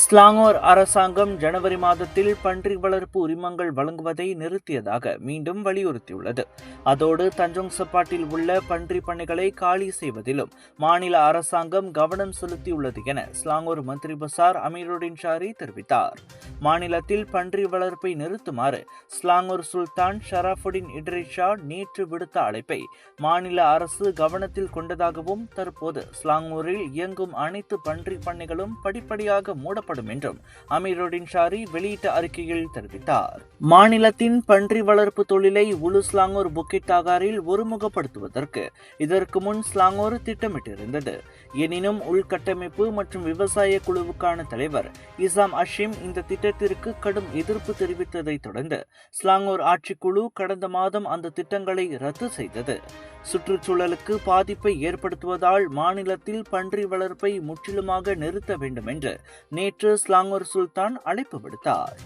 ஸ்லாங்கூர் அரசாங்கம் ஜனவரி மாதத்தில் பன்றி வளர்ப்பு உரிமங்கள் வழங்குவதை நிறுத்தியதாக மீண்டும் வலியுறுத்தியுள்ளது. அதோடு தஞ்சோங் சப்பாட்டில் உள்ள பன்றி பண்ணைகளை காலி செய்வதிலும் மாநில அரசாங்கம் கவனம் செலுத்தியுள்ளது என ஸ்லாங்கூர் மந்திரி பசார் அமீருடின் ஷாரி தெரிவித்தார். மாநிலத்தில் பன்றி வளர்ப்பை நிறுத்துமாறு ஸ்லாங்கூர் சுல்தான் ஷராஃபுடின் இட்ரிஷா நேற்று விடுத்த அழைப்பை மாநில அரசு கவனத்தில் கொண்டதாகவும், தற்போது ஸ்லாங்கூரில் இயங்கும் அனைத்து பன்றி பண்ணைகளும் படிப்படியாக மூடப்படும் என்றும் அமீருடின் ஷாரி வெளியிட்ட அறிக்கையில் தெரிவித்தார். மாநிலத்தின் பன்றி வளர்ப்பு தொழிலை உலு ஸ்லாங்கூர் புக்கிட் தாகாரில் ஒருமுகப்படுத்துவதற்கு இதற்கு முன் ஸ்லாங்கூர் திட்டமிட்டிருந்தது. எனினும் உள்கட்டமைப்பு மற்றும் விவசாய குழுவுக்கான தலைவர் இசாம் அஷிம் இந்த திட்டத்திற்கு கடும் எதிர்ப்பு தெரிவித்ததை தொடர்ந்து ஸ்லாங்கூர் ஆட்சிக்குழு கடந்த மாதம் அந்த திட்டங்களை ரத்து செய்தது. சுற்றுச்சூழலுக்கு பாதிப்பை ஏற்படுத்துவதால் மாநிலத்தில் பன்றி வளர்ப்பை முற்றிலுமாக நிறுத்த வேண்டும் என்று நேற்று ஸ்லாங்கூர் சுல்தான் அழைப்பு விடுத்தார்.